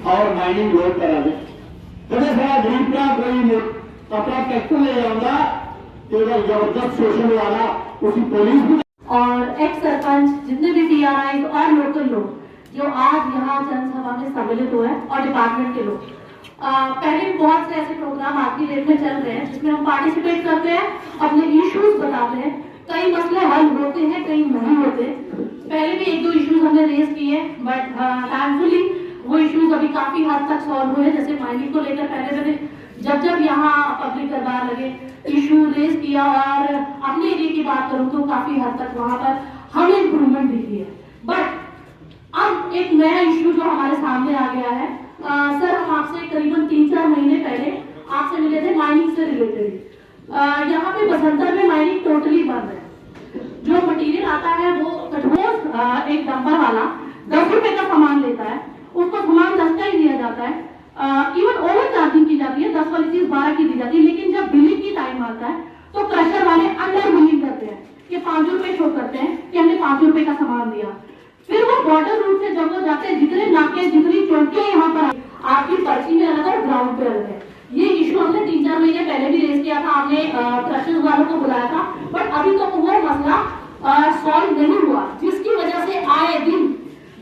और mining road करा दे कभी सारा गरीब का कोई अपना ट्रैक्टर ले जाऊंगा जबरदस्त शोषण वाला उसी पुलिस भी और एक्स सरपंच जितने भी टीआरआई और लोकल लोग जो आज यहाँ जनसभा में सम्मिलित हुए और डिपार्टमेंट के लोग पहले भी बहुत से ऐसे प्रोग्राम आज की डेट में चल रहे हैं जिसमें हम पार्टिसिपेट करते हैं, अपने इश्यूज बताते हैं। कई मसले हल होते हैं, कई नहीं होते। पहले भी एक दो इश्यूज हमने रेज किए बट थैंकफुली वो इश्यूज अभी काफी हद तक सॉल्व हुए। जैसे माइनिंग को लेकर पहले मैंने जब यहाँ पब्लिक दरबार लगे इशू रेज किया और अपने एरिया की बात करूं तो काफी हद तक वहां पर हमें इम्प्रूवमेंट दिखी है। बट अब एक नया इशू जो हमारे सामने आ गया है, सर हम आपसे करीबन 3-4 महीने पहले आपसे मिले थे माइनिंग से रिलेटेड। यहाँ पे बसंतर में माइनिंग टोटली बंद है। जो मटीरियल आता है वो कठोर एक डंपर वाला 10 रुपए का सामान लेता है, उसको सामान 10 का ही दिया जाता है। इवन ओवर चार्जिंग की जाती है, 10 वाली चीज 12 की दी जाती है। लेकिन जब बिलिंग की टाइम आता है तो क्रशर वाले अंडर बिलिंग करते हैं कि 5 रुपए शो करते हैं कि हमने 5 रुपए का सामान दिया। फिर वो बॉर्डर रूट से जब वो जाते हैं, जितने नाके जितनी चौकियां यहाँ पर आपकी पर्ची में अलग है, ग्राउंड पे अलग है। ये इशू हमने 3-4 महीने पहले भी रेज किया था, आपने क्रशर्स वालों को बुलाया था, बट अभी तक वो मसला सॉल्व नहीं हुआ, जिसकी वजह से आए दिन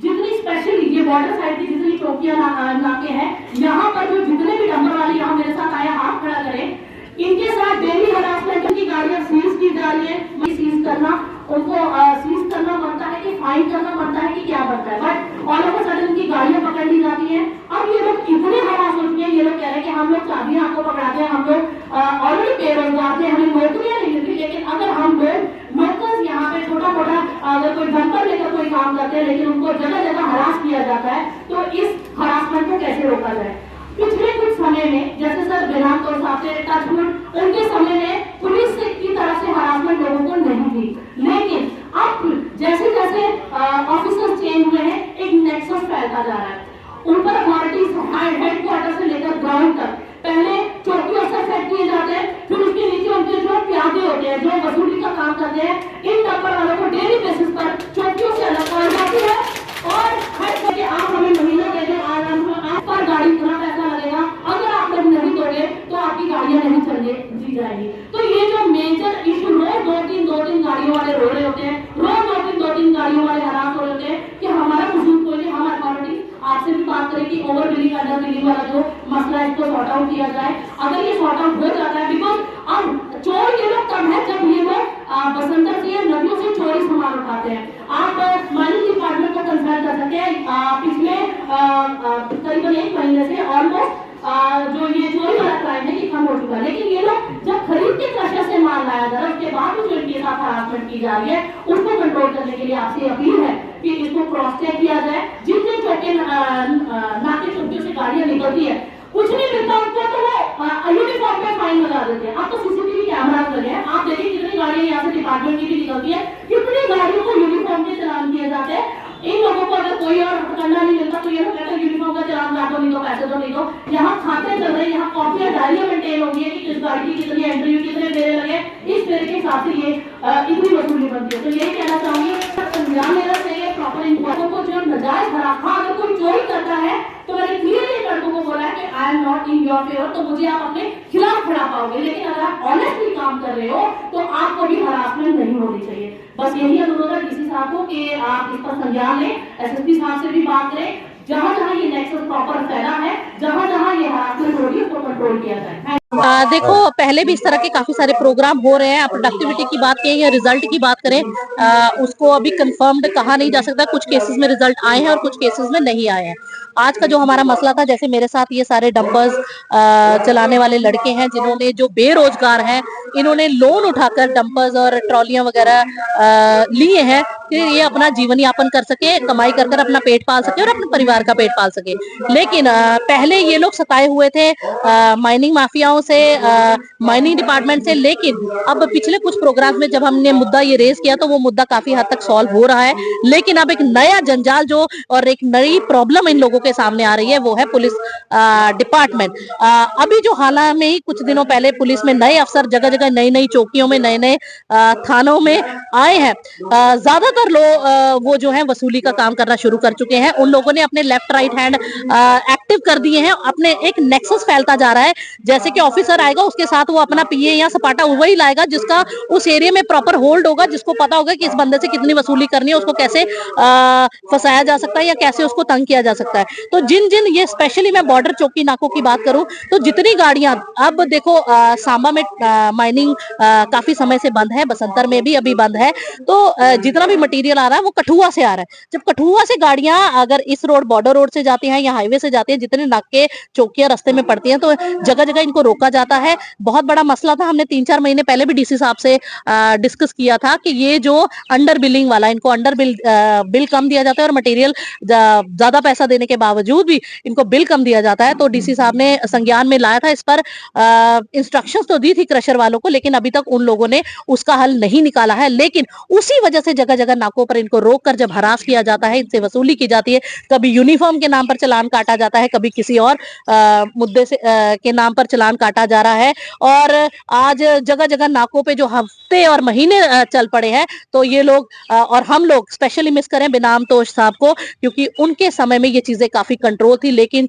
जितनी स्पेशली ये बॉर्डर साइड की जितनी चौकियां नाके हैं, यहाँ पर जो जितने भी डंपर वाले यहाँ मेरे साथ आए हाथ खड़ा करें, इनके साथ डेली हरासमेंट की गाड़ियां सीज की जा रही है। सीज करना उनको सीज करना बनता है कि फाइन करना बनता है कि क्या बनता है, but all of a sudden की गाड़ियां पकड़ ली जाती हैं। अब ये लोग इतने हरास हो चुके हैं, ये लोग कह रहे हैं कि हम लोग चाबियां आपको पकड़ाते हैं, हम लोग ऑलरेडी बेरोजगार थे, हमें नौकरियां नहीं मिलती, लेकिन अगर हम लोग वर्कर्स यहाँ पे छोटा मोटा अगर कोई डंपर लेकर कोई काम करते हैं लेकिन उनको जगह जगह हरास किया जाता है, तो इस हरासमेंट को कैसे रोका जाए। पिछले कुछ समय में जैसे सर बिना तो साहब से टचवुड उनके समय में पुलिस की तरफ से हरासमेंट लोगों को नहीं थी, लेकिन अब जैसे जैसे ऑफिसर्स चेंज हुए हैं एक नेक्सस फैलता जा रहा है। ऊपर अथॉरिटीज हेडक्वार्टर से लेकर ग्राउंड तक पहले चौकी अफसर सेट किए जाते हैं, फिर उसके नीचे उनके जो प्यादे होते हैं जो वसूली का काम करते हैं, इन डंपर वालों को डेली बेसिस पर चौकियों से अलग कर जाती है और हर जगह आप हमें महीना दे दें, आप पर गाड़ी इतना पैसा लगेगा, अगर आप लोग नहीं दोगे तो आपकी गाड़ियां नहीं चलने दी जाएगी। तो ये जो मेजर इशू रोज 2-3 गाड़ियों वाले रो रहे होते हैं, रोज 2-3 गाड़ियों वाले हरास हो रहे होते हैं कि हमारा कसूर कोई नहीं, हम अथॉरिटी आपसे भी बात करें कि ओवर बिलिंग अंडर बिलिंग वाला जो मसला है इसको सॉर्ट आउट किया जाए। अगर ये सॉर्ट आउट हो जाता है, बिकॉज अब चोर ये लोग कम है जब ये लोग बसंतर से या नदियों से चोरी सामान उठाते हैं। आप माइनिंग डिपार्टमेंट को कंसल्ट कर सकते हैं। पिछले करीबन 1 महीने से ऑलमोस्ट जो ये चोरी वाला क्राइम है ये कम हो चुका है, लेकिन ये लोग जब खरीद के क्रशर से माल लाया जा रहा है उसके बाद जो इनके साथ हरासमेंट की जा रही है उसको कंट्रोल करने के लिए आपसे अपील है कि इसको क्रॉस चेक किया जाए। जिन जिन चौके नाके चौकियों से गाड़ियां निकलती है कुछ नहीं मिलता उनको तो वो यूनिफॉर्म पे फाइन लगा देते हैं। अब तो सीसीटीवी कैमरास लगे हैं, आप देखिए कितनी गाड़ियां यहाँ से डिपार्टमेंट की भी निकलती है, कितनी गाड़ियों को यूनिफॉर्म के चलान किए जाते हैं। इन लोगों को अगर कोई और करना नहीं मिलता तो ये लोग कहते हैं यूनिफॉर्म का चलान ला दो, नहीं तो पैसे तो नहीं दो। यहाँ खाते चल रहे हैं, यहाँ कॉपियां डायरियां मेंटेन हो गई है कि किस गाड़ी की कितनी एंट्री हुई, कितने फेरे लगे, इस फेरे के हिसाब से ये इतनी वसूली बनती है। तो यही कहना चाहूंगी संज्ञान लेना चाहिए प्रॉपर इन्फॉर्मर को। जो नजायज हरास अगर कोई चोरी करता है तो मैंने क्लियरली लड़कों को बोला है कि I am not in your favour, तो मुझे आप अपने खिलाफ खड़ा पाओगे, लेकिन अगर आप ऑनेस्टली काम कर रहे हो तो आपको भी हरासमेंट नहीं होनी चाहिए। बस यही अनुरोध है डीसी साहब को कि आप इस पर संज्ञान लें, एसएसपी साहब से भी बात करें, जहां जहां ये नेक्सस प्रॉपर फैला है, जहां जहां ये हरासमेंट हो रही है उसको कंट्रोल किया जाए। देखो पहले भी इस तरह के काफी सारे प्रोग्राम हो रहे हैं। आप प्रोडक्टिविटी की बात करें या रिजल्ट की बात करें, उसको अभी कंफर्म्ड कहा नहीं जा सकता। कुछ केसेस में रिजल्ट आए हैं और कुछ केसेस में नहीं आए हैं। आज का जो हमारा मसला था, जैसे मेरे साथ ये सारे डंपर्स चलाने वाले लड़के हैं जिन्होंने जो बेरोजगार हैं, इन्होंने लोन उठाकर डंपर्स और ट्रॉलियां वगैरह लिए हैं, कि ये अपना जीवन यापन कर सके, कमाई कर कर अपना पेट पाल सके और अपने परिवार का पेट पाल सके। लेकिन पहले ये लोग सताए हुए थे माइनिंग माफियाओं से, माइनिंग डिपार्टमेंट से। लेकिन अब पिछले कुछ प्रोग्राम में जब हमने मुद्दा ये रेज किया तो वो मुद्दा काफी हद तक सॉल्व हो रहा है। लेकिन अब एक नया जंजाल जो और एक नई प्रॉब्लम इन लोगों के सामने आ रही है वो है पुलिस डिपार्टमेंट। अभी जो हाल में ही कुछ दिनों पहले पुलिस में नए अफसर जगह जगह नई नई चौकियों में नए नए थानों में आए हैं। ज्यादातर लोग वो जो है वसूली का काम करना शुरू कर चुके हैं। उन लोगों ने अपने लेफ्ट राइट हैंड एक्टिव कर दिए हैं। अपने एक नेक्सस फैलता जा रहा है, जैसे कि ऑफिसर आएगा उसके साथ वो अपना पीए या सपाटा वही लाएगा जिसका उस एरिया में प्रॉपर होल्ड होगा, जिसको पता होगा कि इस बंदे से कितनी वसूली करनी है, उसको कैसे फंसाया जा सकता है या कैसे उसको तंग किया जा सकता है। तो जिन जिन ये स्पेशली मैं बॉर्डर चौकी नाकों की बात करूं तो जितनी गाड़ियां अब देखो सांबा में माइनिंग काफी समय से बंद है, बसंतर में भी अभी बंद है। तो जितना भी मटेरियल आ रहा है वो कठुआ से आ रहा है। जब कठुआ से गाड़ियां अगर इस रोड बॉर्डर रोड से जाती हैं या हाईवे से जाती है, जितने नाके चौकियां रास्ते में पड़ती हैं तो जगह जगह इनको रोका जाता है। बहुत बड़ा मसला था, हमने 3-4 महीने पहले भी डीसी साहब से डिस्कस किया था कि ये जो अंडर बिलिंग वाला, इनको अंडर बिल कम दिया जाता है और मटेरियल ज्यादा पैसा देने के बावजूद भी इनको बिल कम दिया जाता है। तो डीसी साहब ने संज्ञान में लाया था, इस पर इंस्ट्रक्शंस तो दी थी क्रशर वालों को, लेकिन अभी तक उन लोगों ने उसका हल नहीं निकाला है। लेकिन उसी वजह से जगह जगह नाकों पर इनको रोककर जब हरास किया जाता है, इनसे वसूली की जाती है, कभी यूनिफॉर्म के नाम पर चालान काटा जाता है, कभी किसी और मुद्दे से के नाम पर चालान काटा जा रहा है। और आज जगह जगह नाकों पे जो हफ्ते और महीने चल पड़े हैं, तो ये लोग और हम लोग स्पेशली मिस करें बिनाम तोश साहब को, क्योंकि उनके समय में ये चीजें काफी कंट्रोल थी। लेकिन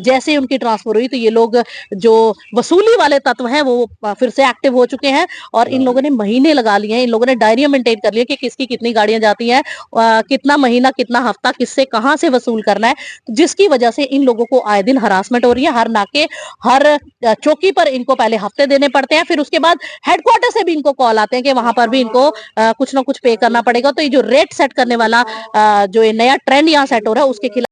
जैसे उनकी ट्रांसफर हुई तो ये लोग जो वसूली वाले तत्व हैं वो फिर से एक्टिव हो चुके हैं और इन लोगों ने महीने लगा लिए हैं। इन लोगों ने डायरिया मेंटेन कर लिया कि किसकी कितनी गाड़ियां जाती हैं, कितना महीना कितना हफ्ता किससे कहां से वसूल करना है, जिसकी वजह से इन लोगों को आए दिन हरासमेंट हो रही है। हर नाके हर चौकी पर इनको पहले हफ्ते देने पड़ते हैं, फिर उसके बाद हेडक्वार्टर से भी इनको कॉल आते हैं कि वहां पर भी इनको कुछ ना कुछ पे करना पड़ेगा। तो ये जो रेट सेट करने वाला जो ये नया ट्रेंड यहाँ सेट हो रहा है उसके खिलाफ